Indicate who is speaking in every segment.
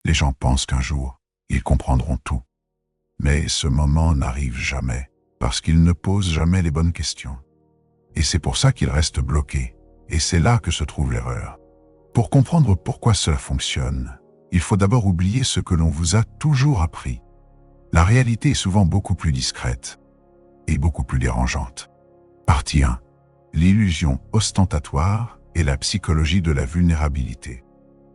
Speaker 1: Les gens pensent qu'un jour, ils comprendront tout. Mais ce moment n'arrive jamais, parce qu'ils ne posent jamais les bonnes questions. Et c'est pour ça qu'ils restent bloqués, et c'est là que se trouve l'erreur. Pour comprendre pourquoi cela fonctionne, il faut d'abord oublier ce que l'on vous a toujours appris. La réalité est souvent beaucoup plus discrète et beaucoup plus dérangeante. Partie 1. L'illusion ostentatoire et la psychologie de la vulnérabilité.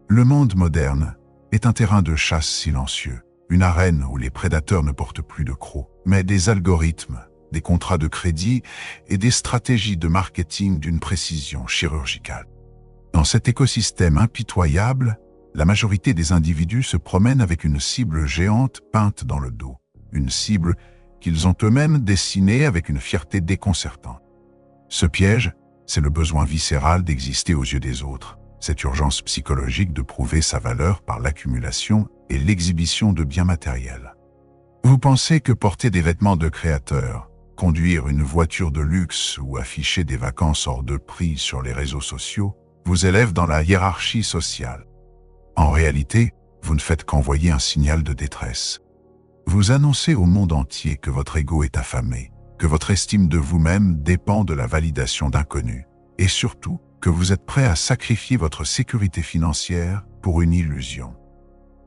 Speaker 1: Le monde moderne est un terrain de chasse silencieux, une arène où les prédateurs ne portent plus de crocs, mais des algorithmes, des contrats de crédit et des stratégies de marketing d'une précision chirurgicale. Dans cet écosystème impitoyable, la majorité des individus se promènent avec une cible géante peinte dans le dos, une cible qu'ils ont eux-mêmes dessinée avec une fierté déconcertante. Ce piège, c'est le besoin viscéral d'exister aux yeux des autres, cette urgence psychologique de prouver sa valeur par l'accumulation et l'exhibition de biens matériels. Vous pensez que porter des vêtements de créateur, conduire une voiture de luxe ou afficher des vacances hors de prix sur les réseaux sociaux vous élève dans la hiérarchie sociale. En réalité, vous ne faites qu'envoyer un signal de détresse. Vous annoncez au monde entier que votre ego est affamé, que votre estime de vous-même dépend de la validation d'inconnus, et surtout que vous êtes prêt à sacrifier votre sécurité financière pour une illusion.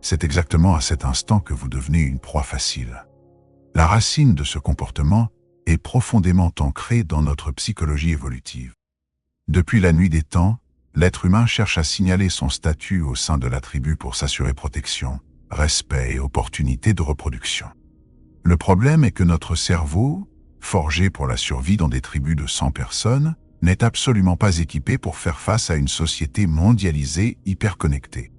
Speaker 1: C'est exactement à cet instant que vous devenez une proie facile. La racine de ce comportement est profondément ancrée dans notre psychologie évolutive. Depuis la nuit des temps, l'être humain cherche à signaler son statut au sein de la tribu pour s'assurer protection, respect et opportunité de reproduction. Le problème est que notre cerveau, forgé pour la survie dans des tribus de 100 personnes, n'est absolument pas équipé pour faire face à une société mondialisée hyperconnectée.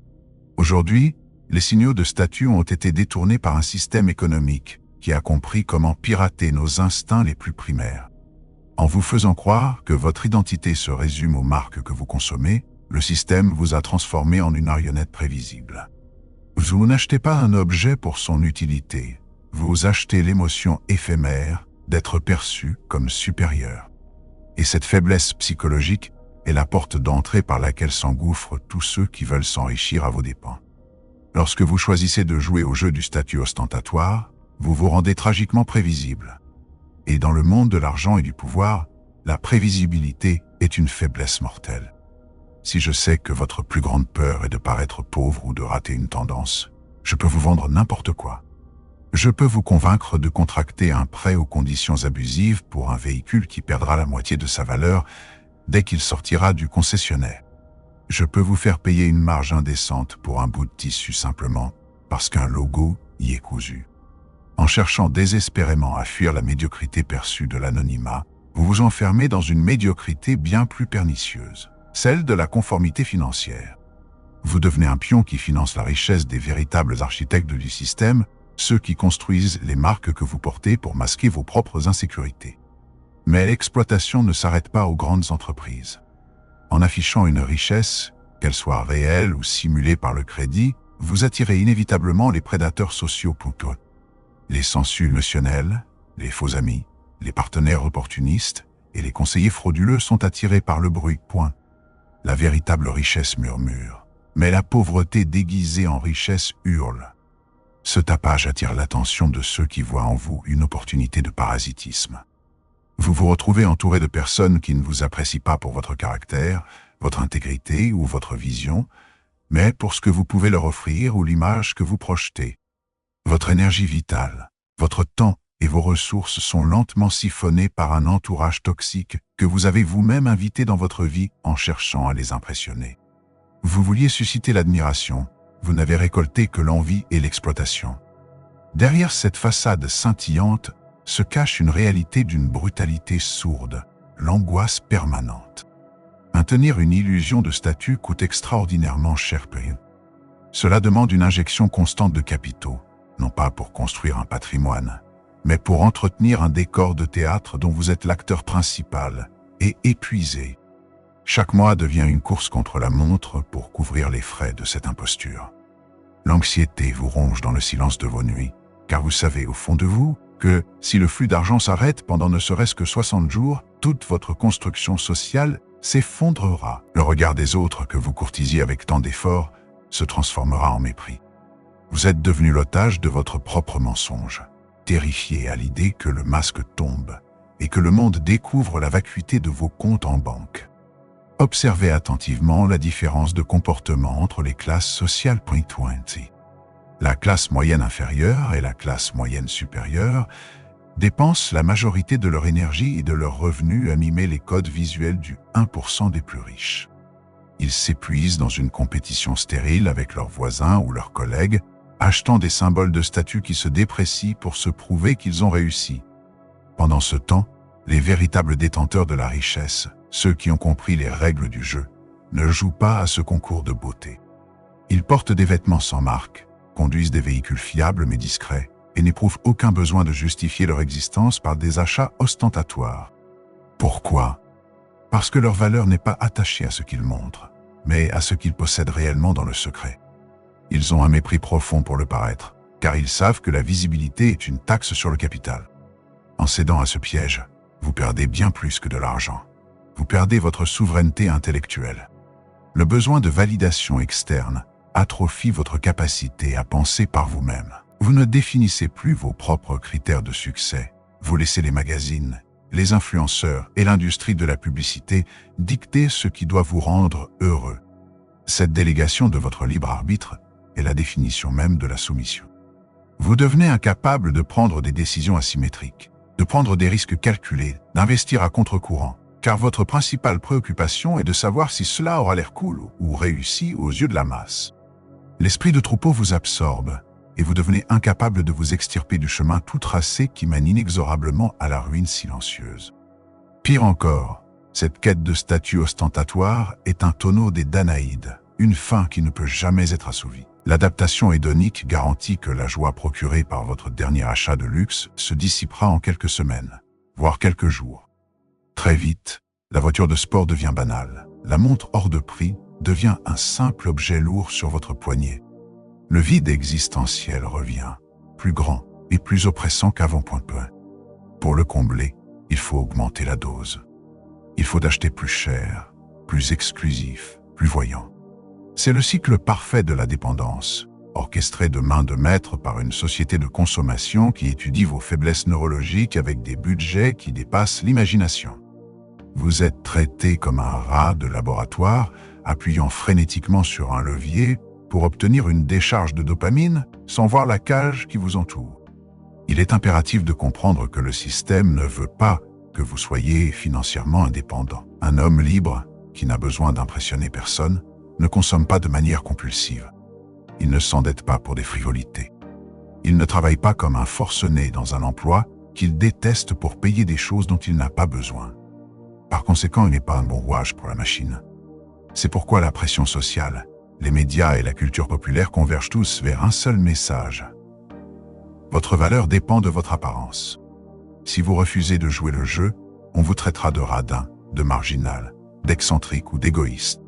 Speaker 1: Aujourd'hui, les signaux de statut ont été détournés par un système économique qui a compris comment pirater nos instincts les plus primaires. En vous faisant croire que votre identité se résume aux marques que vous consommez, le système vous a transformé en une marionnette prévisible. Vous n'achetez pas un objet pour son utilité, vous achetez l'émotion éphémère d'être perçu comme supérieur. Et cette faiblesse psychologique est la porte d'entrée par laquelle s'engouffrent tous ceux qui veulent s'enrichir à vos dépens. Lorsque vous choisissez de jouer au jeu du statut ostentatoire, vous vous rendez tragiquement prévisible. Et dans le monde de l'argent et du pouvoir, la prévisibilité est une faiblesse mortelle. Si je sais que votre plus grande peur est de paraître pauvre ou de rater une tendance, je peux vous vendre n'importe quoi. Je peux vous convaincre de contracter un prêt aux conditions abusives pour un véhicule qui perdra la moitié de sa valeur dès qu'il sortira du concessionnaire. Je peux vous faire payer une marge indécente pour un bout de tissu simplement parce qu'un logo y est cousu. En cherchant désespérément à fuir la médiocrité perçue de l'anonymat, vous vous enfermez dans une médiocrité bien plus pernicieuse, celle de la conformité financière. Vous devenez un pion qui finance la richesse des véritables architectes du système, ceux qui construisent les marques que vous portez pour masquer vos propres insécurités. Mais l'exploitation ne s'arrête pas aux grandes entreprises. En affichant une richesse, qu'elle soit réelle ou simulée par le crédit, vous attirez inévitablement les prédateurs sociaux pour les sensus émotionnels, les faux amis, les partenaires opportunistes et les conseillers frauduleux sont attirés par le bruit. La véritable richesse murmure, mais la pauvreté déguisée en richesse hurle. Ce tapage attire l'attention de ceux qui voient en vous une opportunité de parasitisme. Vous vous retrouvez entouré de personnes qui ne vous apprécient pas pour votre caractère, votre intégrité ou votre vision, mais pour ce que vous pouvez leur offrir ou l'image que vous projetez. Votre énergie vitale, votre temps et vos ressources sont lentement siphonnés par un entourage toxique que vous avez vous-même invité dans votre vie en cherchant à les impressionner. Vous vouliez susciter l'admiration, vous n'avez récolté que l'envie et l'exploitation. Derrière cette façade scintillante se cache une réalité d'une brutalité sourde, l'angoisse permanente. Maintenir une illusion de statut coûte extraordinairement cher. Cela demande une injection constante de capitaux, non pas pour construire un patrimoine, mais pour entretenir un décor de théâtre dont vous êtes l'acteur principal et épuisé. Chaque mois devient une course contre la montre pour couvrir les frais de cette imposture. L'anxiété vous ronge dans le silence de vos nuits, car vous savez au fond de vous que si le flux d'argent s'arrête pendant ne serait-ce que 60 jours, toute votre construction sociale s'effondrera. Le regard des autres que vous courtisiez avec tant d'efforts se transformera en mépris. Vous êtes devenu l'otage de votre propre mensonge, terrifié à l'idée que le masque tombe et que le monde découvre la vacuité de vos comptes en banque. Observez attentivement la différence de comportement entre les classes sociales. La classe moyenne inférieure et la classe moyenne supérieure dépensent la majorité de leur énergie et de leurs revenus à mimer les codes visuels du 1% des plus riches. Ils s'épuisent dans une compétition stérile avec leurs voisins ou leurs collègues, achetant des symboles de statut qui se déprécient pour se prouver qu'ils ont réussi. Pendant ce temps, les véritables détenteurs de la richesse, ceux qui ont compris les règles du jeu, ne jouent pas à ce concours de beauté. Ils portent des vêtements sans marque, conduisent des véhicules fiables mais discrets, et n'éprouvent aucun besoin de justifier leur existence par des achats ostentatoires. Pourquoi? Parce que leur valeur n'est pas attachée à ce qu'ils montrent, mais à ce qu'ils possèdent réellement dans le secret. Ils ont un mépris profond pour le paraître, car ils savent que la visibilité est une taxe sur le capital. En cédant à ce piège, vous perdez bien plus que de l'argent. Vous perdez votre souveraineté intellectuelle. Le besoin de validation externe atrophie votre capacité à penser par vous-même. Vous ne définissez plus vos propres critères de succès. Vous laissez les magazines, les influenceurs et l'industrie de la publicité dicter ce qui doit vous rendre heureux. Cette délégation de votre libre arbitre est la définition même de la soumission. Vous devenez incapable de prendre des décisions asymétriques, de prendre des risques calculés, d'investir à contre-courant, car votre principale préoccupation est de savoir si cela aura l'air cool ou réussi aux yeux de la masse. L'esprit de troupeau vous absorbe, et vous devenez incapable de vous extirper du chemin tout tracé qui mène inexorablement à la ruine silencieuse. Pire encore, cette quête de statut ostentatoire est un tonneau des Danaïdes, une faim qui ne peut jamais être assouvie. L'adaptation hédonique garantit que la joie procurée par votre dernier achat de luxe se dissipera en quelques semaines, voire quelques jours. Très vite, la voiture de sport devient banale. La montre hors de prix devient un simple objet lourd sur votre poignet. Le vide existentiel revient, plus grand et plus oppressant qu'avant. Pour le combler, il faut augmenter la dose. Il faut acheter plus cher, plus exclusif, plus voyant. C'est le cycle parfait de la dépendance, orchestré de main de maître par une société de consommation qui étudie vos faiblesses neurologiques avec des budgets qui dépassent l'imagination. Vous êtes traité comme un rat de laboratoire, appuyant frénétiquement sur un levier pour obtenir une décharge de dopamine sans voir la cage qui vous entoure. Il est impératif de comprendre que le système ne veut pas que vous soyez financièrement indépendant. Un homme libre, qui n'a besoin d'impressionner personne, ne consomme pas de manière compulsive. Il ne s'endette pas pour des frivolités. Il ne travaille pas comme un forcené dans un emploi qu'il déteste pour payer des choses dont il n'a pas besoin. Par conséquent, il n'est pas un bon rouage pour la machine. C'est pourquoi la pression sociale, les médias et la culture populaire convergent tous vers un seul message. Votre valeur dépend de votre apparence. Si vous refusez de jouer le jeu, on vous traitera de radin, de marginal, d'excentrique ou d'égoïste.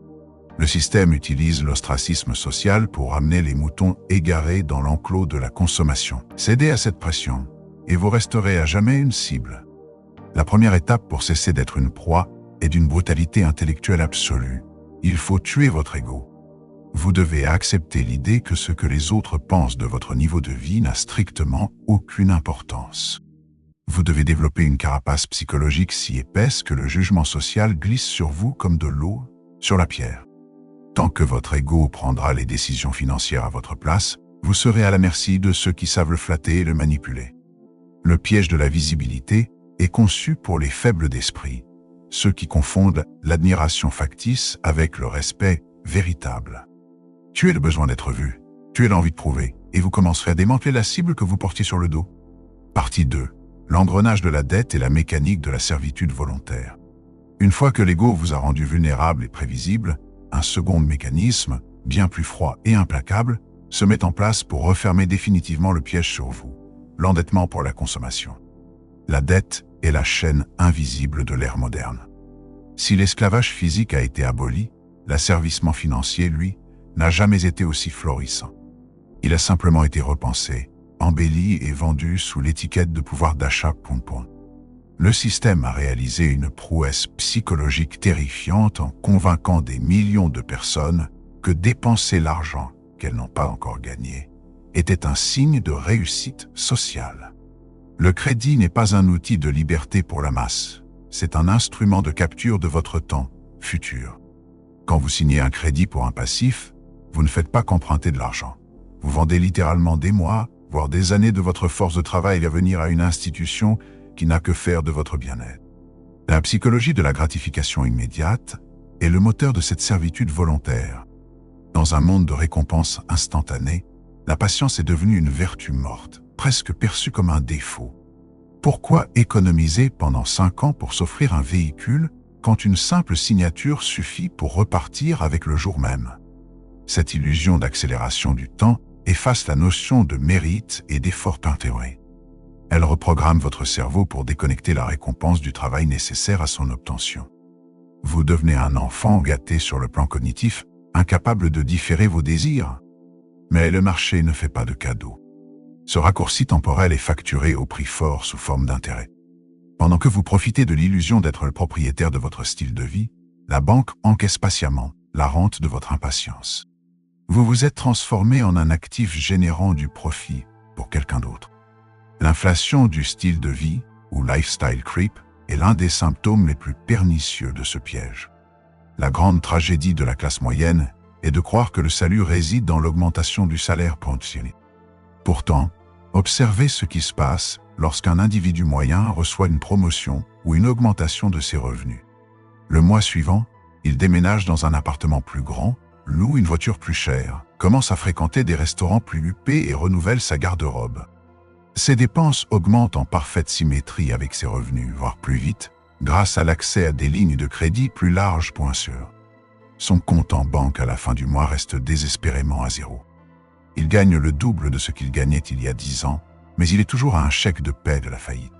Speaker 1: Le système utilise l'ostracisme social pour amener les moutons égarés dans l'enclos de la consommation. Cédez à cette pression, et vous resterez à jamais une cible. La première étape pour cesser d'être une proie est d'une brutalité intellectuelle absolue. Il faut tuer votre ego. Vous devez accepter l'idée que ce que les autres pensent de votre niveau de vie n'a strictement aucune importance. Vous devez développer une carapace psychologique si épaisse que le jugement social glisse sur vous comme de l'eau sur la pierre. Tant que votre ego prendra les décisions financières à votre place, vous serez à la merci de ceux qui savent le flatter et le manipuler. Le piège de la visibilité est conçu pour les faibles d'esprit, ceux qui confondent l'admiration factice avec le respect véritable. Tuez le besoin d'être vu, tuez l'envie de prouver, et vous commencerez à démanteler la cible que vous portiez sur le dos. Partie 2. L'engrenage de la dette et la mécanique de la servitude volontaire. Une fois que l'ego vous a rendu vulnérable et prévisible, un second mécanisme, bien plus froid et implacable, se met en place pour refermer définitivement le piège sur vous, l'endettement pour la consommation. La dette est la chaîne invisible de l'ère moderne. Si l'esclavage physique a été aboli, l'asservissement financier, lui, n'a jamais été aussi florissant. Il a simplement été repensé, embelli et vendu sous l'étiquette de pouvoir d'achat pompon. Le système a réalisé une prouesse psychologique terrifiante en convainquant des millions de personnes que dépenser l'argent qu'elles n'ont pas encore gagné était un signe de réussite sociale. Le crédit n'est pas un outil de liberté pour la masse, c'est un instrument de capture de votre temps futur. Quand vous signez un crédit pour un passif, vous ne faites pas qu'emprunter de l'argent. Vous vendez littéralement des mois, voire des années de votre force de travail à venir à une institution qui n'a que faire de votre bien-être. La psychologie de la gratification immédiate est le moteur de cette servitude volontaire. Dans un monde de récompenses instantanées, la patience est devenue une vertu morte, presque perçue comme un défaut. Pourquoi économiser pendant 5 ans pour s'offrir un véhicule quand une simple signature suffit pour repartir avec le jour même? Cette illusion d'accélération du temps efface la notion de mérite et d'effort intérêt. Elle reprogramme votre cerveau pour déconnecter la récompense du travail nécessaire à son obtention. Vous devenez un enfant gâté sur le plan cognitif, incapable de différer vos désirs. Mais le marché ne fait pas de cadeaux. Ce raccourci temporel est facturé au prix fort sous forme d'intérêt. Pendant que vous profitez de l'illusion d'être le propriétaire de votre style de vie, la banque encaisse patiemment la rente de votre impatience. Vous vous êtes transformé en un actif générant du profit pour quelqu'un d'autre. L'inflation du style de vie, ou lifestyle creep, est l'un des symptômes les plus pernicieux de ce piège. La grande tragédie de la classe moyenne est de croire que le salut réside dans l'augmentation du salaire potentiel. Pourtant, observez ce qui se passe lorsqu'un individu moyen reçoit une promotion ou une augmentation de ses revenus. Le mois suivant, il déménage dans un appartement plus grand, loue une voiture plus chère, commence à fréquenter des restaurants plus huppés et renouvelle sa garde-robe. Ses dépenses augmentent en parfaite symétrie avec ses revenus, voire plus vite, grâce à l'accès à des lignes de crédit plus larges point sûr. Son compte en banque à la fin du mois reste désespérément à zéro. Il gagne le double de ce qu'il gagnait il y a 10 ans, mais il est toujours à un chèque de paie de la faillite.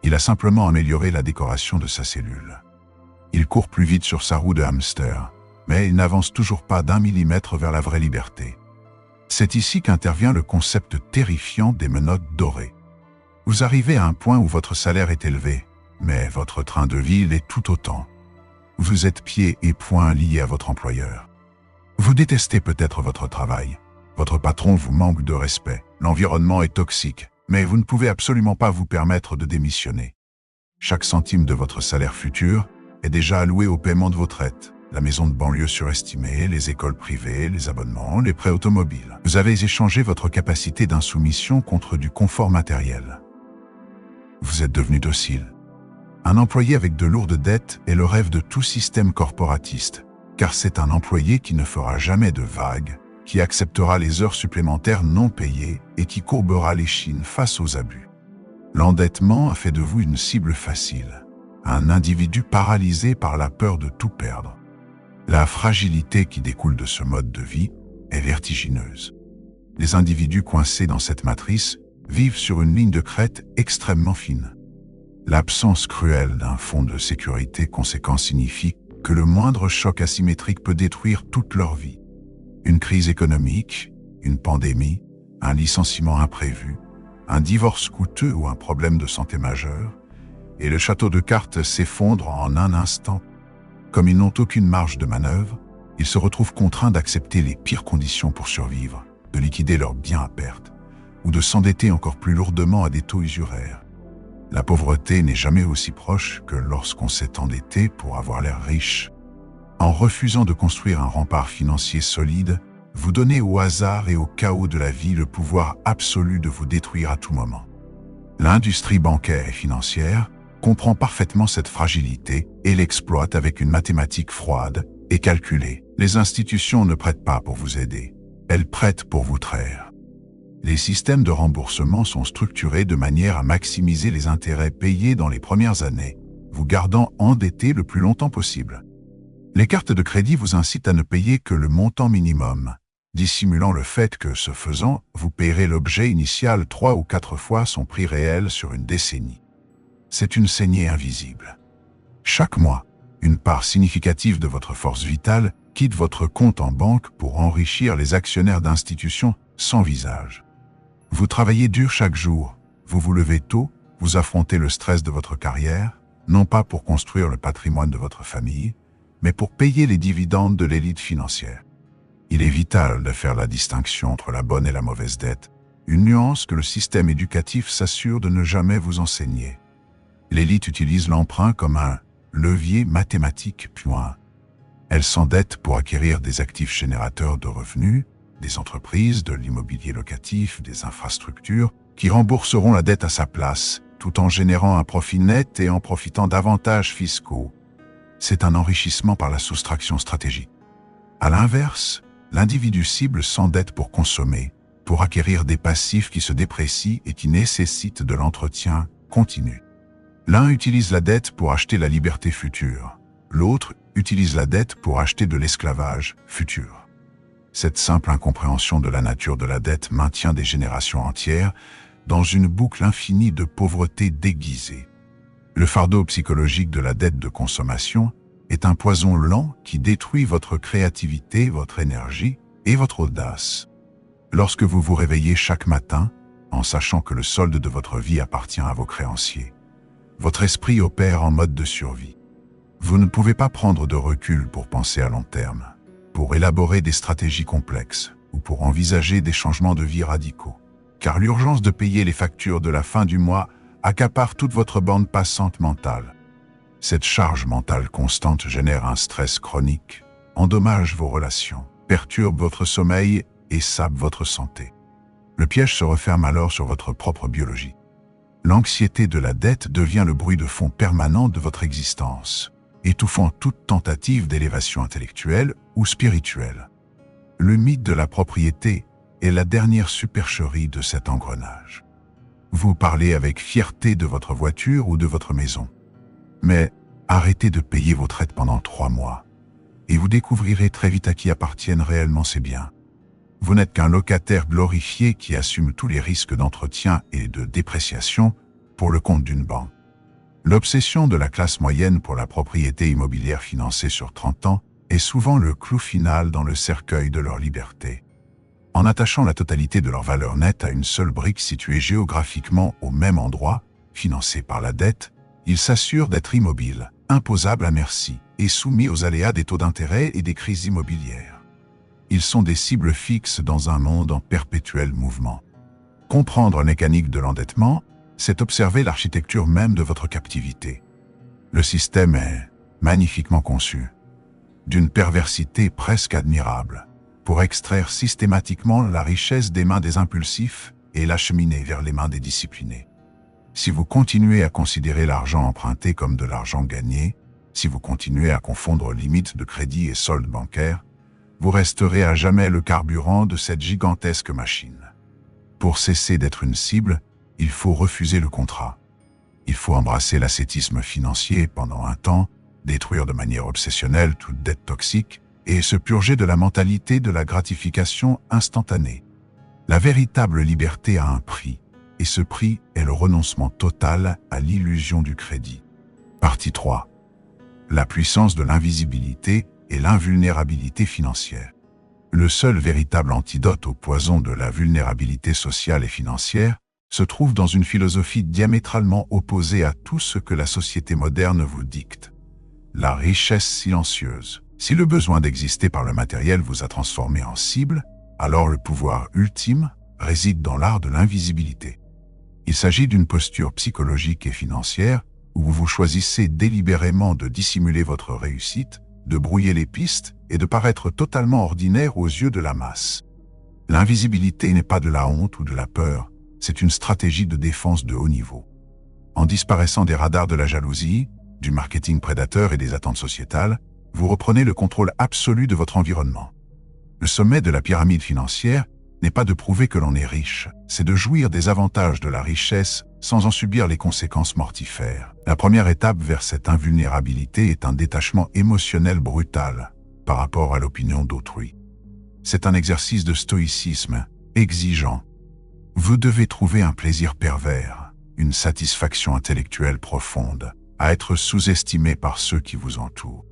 Speaker 1: Il a simplement amélioré la décoration de sa cellule. Il court plus vite sur sa roue de hamster, mais il n'avance toujours pas d'1 millimètre vers la vraie liberté. C'est ici qu'intervient le concept terrifiant des menottes dorées. Vous arrivez à un point où votre salaire est élevé, mais votre train de vie l'est tout autant. Vous êtes pieds et poings liés à votre employeur. Vous détestez peut-être votre travail. Votre patron vous manque de respect. L'environnement est toxique, mais vous ne pouvez absolument pas vous permettre de démissionner. Chaque centime de votre salaire futur est déjà alloué au paiement de vos traites. La maison de banlieue surestimée, les écoles privées, les abonnements, les prêts automobiles. Vous avez échangé votre capacité d'insoumission contre du confort matériel. Vous êtes devenu docile. Un employé avec de lourdes dettes est le rêve de tout système corporatiste, car c'est un employé qui ne fera jamais de vagues, qui acceptera les heures supplémentaires non payées et qui courbera l'échine face aux abus. L'endettement a fait de vous une cible facile, un individu paralysé par la peur de tout perdre. La fragilité qui découle de ce mode de vie est vertigineuse. Les individus coincés dans cette matrice vivent sur une ligne de crête extrêmement fine. L'absence cruelle d'un fonds de sécurité conséquent signifie que le moindre choc asymétrique peut détruire toute leur vie. Une crise économique, une pandémie, un licenciement imprévu, un divorce coûteux ou un problème de santé majeur, et le château de cartes s'effondre en un instant. Comme ils n'ont aucune marge de manœuvre, ils se retrouvent contraints d'accepter les pires conditions pour survivre, de liquider leurs biens à perte, ou de s'endetter encore plus lourdement à des taux usuraires. La pauvreté n'est jamais aussi proche que lorsqu'on s'est endetté pour avoir l'air riche. En refusant de construire un rempart financier solide, vous donnez au hasard et au chaos de la vie le pouvoir absolu de vous détruire à tout moment. L'industrie bancaire et financière comprend parfaitement cette fragilité et l'exploite avec une mathématique froide et calculée. Les institutions ne prêtent pas pour vous aider, elles prêtent pour vous traire. Les systèmes de remboursement sont structurés de manière à maximiser les intérêts payés dans les premières années, vous gardant endetté le plus longtemps possible. Les cartes de crédit vous incitent à ne payer que le montant minimum, dissimulant le fait que, ce faisant, vous payerez l'objet initial 3 ou 4 fois son prix réel sur une décennie. C'est une saignée invisible. Chaque mois, une part significative de votre force vitale quitte votre compte en banque pour enrichir les actionnaires d'institutions sans visage. Vous travaillez dur chaque jour, vous vous levez tôt, vous affrontez le stress de votre carrière, non pas pour construire le patrimoine de votre famille, mais pour payer les dividendes de l'élite financière. Il est vital de faire la distinction entre la bonne et la mauvaise dette, une nuance que le système éducatif s'assure de ne jamais vous enseigner. L'élite utilise l'emprunt comme un levier mathématique point. Elle s'endette pour acquérir des actifs générateurs de revenus, des entreprises, de l'immobilier locatif, des infrastructures, qui rembourseront la dette à sa place, tout en générant un profit net et en profitant d'avantages fiscaux. C'est un enrichissement par la soustraction stratégique. À l'inverse, l'individu cible s'endette pour consommer, pour acquérir des passifs qui se déprécient et qui nécessitent de l'entretien continu. L'un utilise la dette pour acheter la liberté future, l'autre utilise la dette pour acheter de l'esclavage futur. Cette simple incompréhension de la nature de la dette maintient des générations entières dans une boucle infinie de pauvreté déguisée. Le fardeau psychologique de la dette de consommation est un poison lent qui détruit votre créativité, votre énergie et votre audace. Lorsque vous vous réveillez chaque matin, en sachant que le solde de votre vie appartient à vos créanciers, votre esprit opère en mode de survie. Vous ne pouvez pas prendre de recul pour penser à long terme, pour élaborer des stratégies complexes ou pour envisager des changements de vie radicaux, car l'urgence de payer les factures de la fin du mois accapare toute votre bande passante mentale. Cette charge mentale constante génère un stress chronique, endommage vos relations, perturbe votre sommeil et sape votre santé. Le piège se referme alors sur votre propre biologie. L'anxiété de la dette devient le bruit de fond permanent de votre existence, étouffant toute tentative d'élévation intellectuelle ou spirituelle. Le mythe de la propriété est la dernière supercherie de cet engrenage. Vous parlez avec fierté de votre voiture ou de votre maison. Mais arrêtez de payer vos traites pendant 3 mois, et vous découvrirez très vite à qui appartiennent réellement ces biens. Vous n'êtes qu'un locataire glorifié qui assume tous les risques d'entretien et de dépréciation pour le compte d'une banque. L'obsession de la classe moyenne pour la propriété immobilière financée sur 30 ans est souvent le clou final dans le cercueil de leur liberté. En attachant la totalité de leur valeur nette à une seule brique située géographiquement au même endroit, financée par la dette, ils s'assurent d'être immobiles, imposables à merci et soumis aux aléas des taux d'intérêt et des crises immobilières. Ils sont des cibles fixes dans un monde en perpétuel mouvement. Comprendre la mécanique de l'endettement, c'est observer l'architecture même de votre captivité. Le système est magnifiquement conçu, d'une perversité presque admirable, pour extraire systématiquement la richesse des mains des impulsifs et l'acheminer vers les mains des disciplinés. Si vous continuez à considérer l'argent emprunté comme de l'argent gagné, si vous continuez à confondre limites de crédit et solde bancaire, vous resterez à jamais le carburant de cette gigantesque machine. Pour cesser d'être une cible, il faut refuser le contrat. Il faut embrasser l'ascétisme financier pendant un temps, détruire de manière obsessionnelle toute dette toxique et se purger de la mentalité de la gratification instantanée. La véritable liberté a un prix, et ce prix est le renoncement total à l'illusion du crédit. Partie 3. La puissance de l'invisibilité et l'invulnérabilité financière. Le seul véritable antidote au poison de la vulnérabilité sociale et financière se trouve dans une philosophie diamétralement opposée à tout ce que la société moderne vous dicte. La richesse silencieuse. Si le besoin d'exister par le matériel vous a transformé en cible, alors le pouvoir ultime réside dans l'art de l'invisibilité. Il s'agit d'une posture psychologique et financière où vous choisissez délibérément de dissimuler votre réussite, de brouiller les pistes et de paraître totalement ordinaire aux yeux de la masse. L'invisibilité n'est pas de la honte ou de la peur, c'est une stratégie de défense de haut niveau. En disparaissant des radars de la jalousie, du marketing prédateur et des attentes sociétales, vous reprenez le contrôle absolu de votre environnement. Le sommet de la pyramide financière n'est pas de prouver que l'on est riche, c'est de jouir des avantages de la richesse sans en subir les conséquences mortifères. La première étape vers cette invulnérabilité est un détachement émotionnel brutal par rapport à l'opinion d'autrui. C'est un exercice de stoïcisme exigeant. Vous devez trouver un plaisir pervers, une satisfaction intellectuelle profonde, à être sous-estimé par ceux qui vous entourent.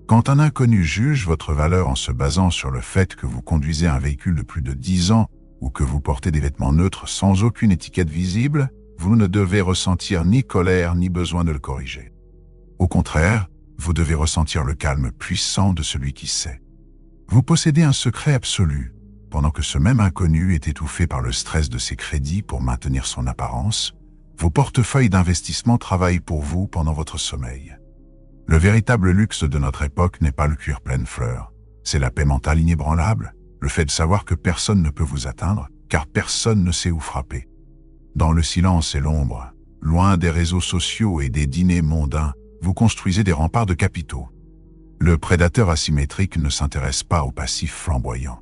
Speaker 1: Quand un inconnu juge votre valeur en se basant sur le fait que vous conduisez un véhicule de plus de 10 ans ou que vous portez des vêtements neutres sans aucune étiquette visible, vous ne devez ressentir ni colère ni besoin de le corriger. Au contraire, vous devez ressentir le calme puissant de celui qui sait. Vous possédez un secret absolu, pendant que ce même inconnu est étouffé par le stress de ses crédits pour maintenir son apparence. Vos portefeuilles d'investissement travaillent pour vous pendant votre sommeil. Le véritable luxe de notre époque n'est pas le cuir pleine fleurs, c'est la paix mentale inébranlable, le fait de savoir que personne ne peut vous atteindre, car personne ne sait où frapper. Dans le silence et l'ombre, loin des réseaux sociaux et des dîners mondains, vous construisez des remparts de capitaux. Le prédateur asymétrique ne s'intéresse pas aux passifs flamboyants.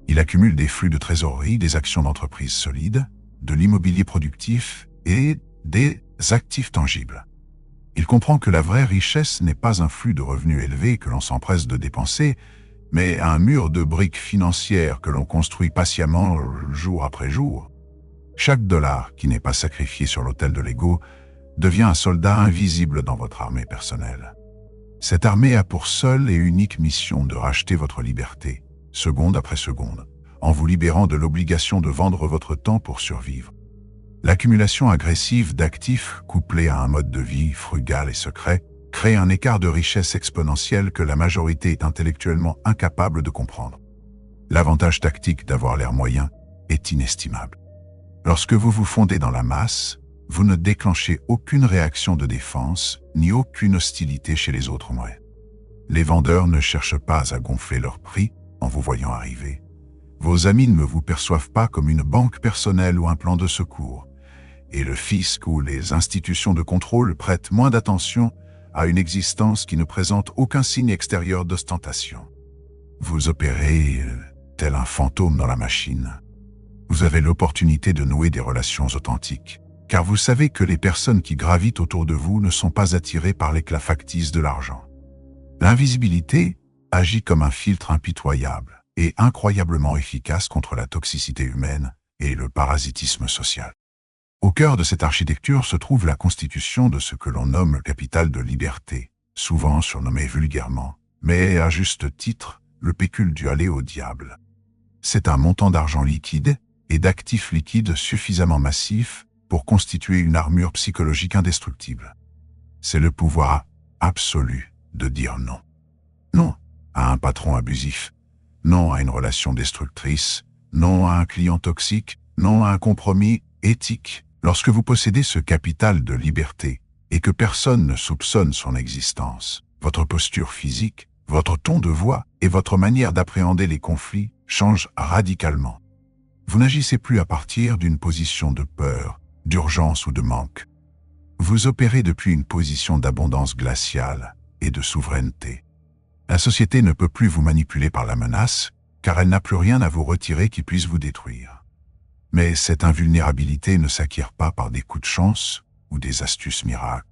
Speaker 1: Il accumule des flux de trésorerie, des actions d'entreprise solides, de l'immobilier productif et des actifs tangibles. Il comprend que la vraie richesse n'est pas un flux de revenus élevés que l'on s'empresse de dépenser, mais un mur de briques financières que l'on construit patiemment jour après jour. Chaque dollar qui n'est pas sacrifié sur l'autel de l'ego devient un soldat invisible dans votre armée personnelle. Cette armée a pour seule et unique mission de racheter votre liberté, seconde après seconde, en vous libérant de l'obligation de vendre votre temps pour survivre. L'accumulation agressive d'actifs couplée à un mode de vie frugal et secret crée un écart de richesse exponentielle que la majorité est intellectuellement incapable de comprendre. L'avantage tactique d'avoir l'air moyen est inestimable. Lorsque vous vous fondez dans la masse, vous ne déclenchez aucune réaction de défense ni aucune hostilité chez les autres moyens. Les vendeurs ne cherchent pas à gonfler leur prix en vous voyant arriver. Vos amis ne vous perçoivent pas comme une banque personnelle ou un plan de secours. Et le fisc ou les institutions de contrôle prêtent moins d'attention à une existence qui ne présente aucun signe extérieur d'ostentation. Vous opérez tel un fantôme dans la machine. Vous avez l'opportunité de nouer des relations authentiques, car vous savez que les personnes qui gravitent autour de vous ne sont pas attirées par l'éclat factice de l'argent. L'invisibilité agit comme un filtre impitoyable et incroyablement efficace contre la toxicité humaine et le parasitisme social. Au cœur de cette architecture se trouve la constitution de ce que l'on nomme le capital de liberté, souvent surnommé vulgairement, mais à juste titre, le pécule du aller au diable. C'est un montant d'argent liquide et d'actifs liquides suffisamment massifs pour constituer une armure psychologique indestructible. C'est le pouvoir absolu de dire non. Non à un patron abusif, non à une relation destructrice, non à un client toxique, non à un compromis éthique. Lorsque vous possédez ce capital de liberté et que personne ne soupçonne son existence, votre posture physique, votre ton de voix et votre manière d'appréhender les conflits changent radicalement. Vous n'agissez plus à partir d'une position de peur, d'urgence ou de manque. Vous opérez depuis une position d'abondance glaciale et de souveraineté. La société ne peut plus vous manipuler par la menace, car elle n'a plus rien à vous retirer qui puisse vous détruire. Mais cette invulnérabilité ne s'acquiert pas par des coups de chance ou des astuces miracles.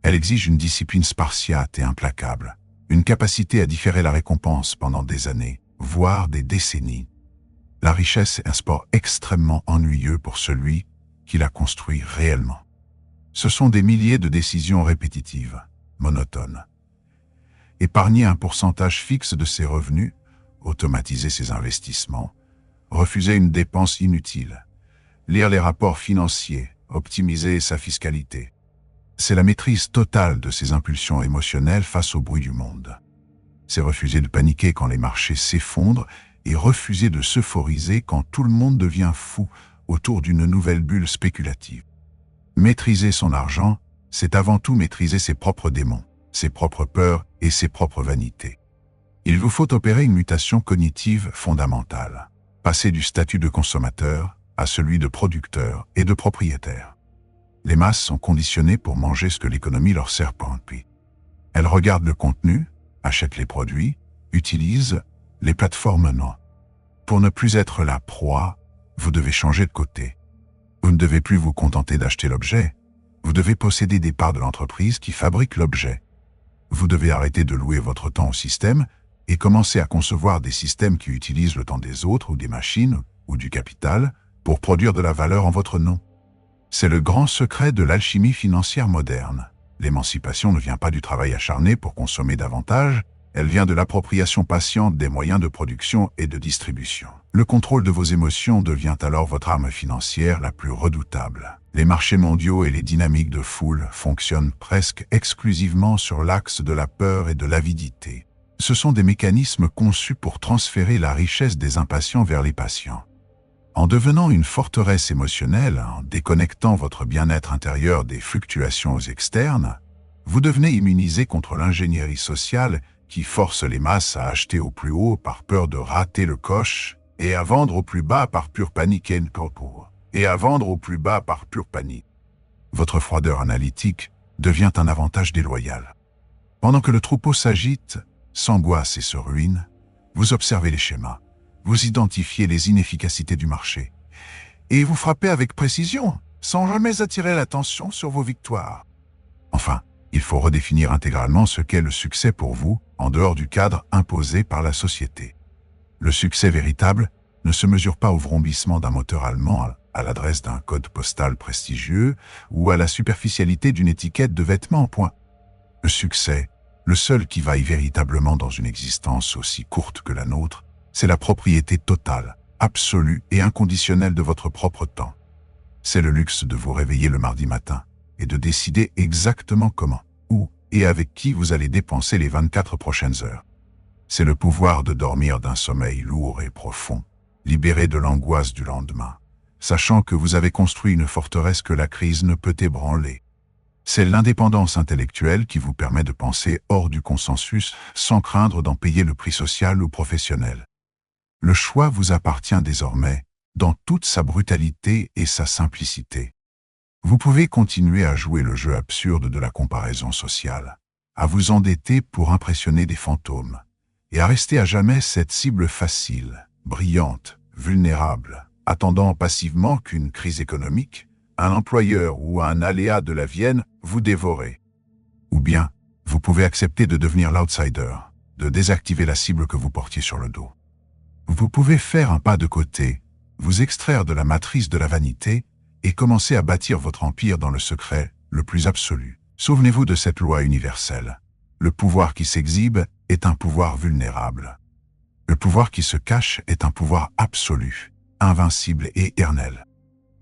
Speaker 1: Elle exige une discipline spartiate et implacable, une capacité à différer la récompense pendant des années, voire des décennies. La richesse est un sport extrêmement ennuyeux pour celui qui la construit réellement. Ce sont des milliers de décisions répétitives, monotones. Épargner un pourcentage fixe de ses revenus, automatiser ses investissements, refuser une dépense inutile, lire les rapports financiers, optimiser sa fiscalité. C'est la maîtrise totale de ses impulsions émotionnelles face au bruit du monde. C'est refuser de paniquer quand les marchés s'effondrent et refuser de s'euphoriser quand tout le monde devient fou autour d'une nouvelle bulle spéculative. Maîtriser son argent, c'est avant tout maîtriser ses propres démons, ses propres peurs et ses propres vanités. Il vous faut opérer une mutation cognitive fondamentale, passer du statut de consommateur à celui de producteur et de propriétaire. Les masses sont conditionnées pour manger ce que l'économie leur sert pour un prix. Elles regardent le contenu, achètent les produits, utilisent les plateformes non. Pour ne plus être la proie, vous devez changer de côté. Vous ne devez plus vous contenter d'acheter l'objet, vous devez posséder des parts de l'entreprise qui fabrique l'objet. Vous devez arrêter de louer votre temps au système et commencer à concevoir des systèmes qui utilisent le temps des autres ou des machines ou du capital pour produire de la valeur en votre nom. C'est le grand secret de l'alchimie financière moderne. L'émancipation ne vient pas du travail acharné pour consommer davantage, elle vient de l'appropriation patiente des moyens de production et de distribution. Le contrôle de vos émotions devient alors votre arme financière la plus redoutable. Les marchés mondiaux et les dynamiques de foule fonctionnent presque exclusivement sur l'axe de la peur et de l'avidité. Ce sont des mécanismes conçus pour transférer la richesse des impatients vers les patients. En devenant une forteresse émotionnelle, en déconnectant votre bien-être intérieur des fluctuations externes, vous devenez immunisé contre l'ingénierie sociale qui force les masses à acheter au plus haut par peur de rater le coche et à vendre au plus bas par pure panique Votre froideur analytique devient un avantage déloyal. Pendant que le troupeau s'agite, s'angoisse et se ruine, vous observez les schémas, vous identifiez les inefficacités du marché et vous frappez avec précision, sans jamais attirer l'attention sur vos victoires. Enfin, il faut redéfinir intégralement ce qu'est le succès pour vous, en dehors du cadre imposé par la société. Le succès véritable ne se mesure pas au vrombissement d'un moteur allemand à l'adresse d'un code postal prestigieux ou à la superficialité d'une étiquette de vêtements. Le succès, le seul qui vaille véritablement dans une existence aussi courte que la nôtre, c'est la propriété totale, absolue et inconditionnelle de votre propre temps. C'est le luxe de vous réveiller le mardi matin et de décider exactement comment, où et avec qui vous allez dépenser les 24 prochaines heures. C'est le pouvoir de dormir d'un sommeil lourd et profond, libéré de l'angoisse du lendemain, sachant que vous avez construit une forteresse que la crise ne peut ébranler. C'est l'indépendance intellectuelle qui vous permet de penser hors du consensus sans craindre d'en payer le prix social ou professionnel. Le choix vous appartient désormais, dans toute sa brutalité et sa simplicité. Vous pouvez continuer à jouer le jeu absurde de la comparaison sociale, à vous endetter pour impressionner des fantômes, et à rester à jamais cette cible facile, brillante, vulnérable, attendant passivement qu'une crise économique, un employeur ou un aléa de la vienne vous dévorer. Ou bien, vous pouvez accepter de devenir l'outsider, de désactiver la cible que vous portiez sur le dos. Vous pouvez faire un pas de côté, vous extraire de la matrice de la vanité et commencer à bâtir votre empire dans le secret le plus absolu. Souvenez-vous de cette loi universelle. Le pouvoir qui s'exhibe est un pouvoir vulnérable. Le pouvoir qui se cache est un pouvoir absolu, invincible et éternel.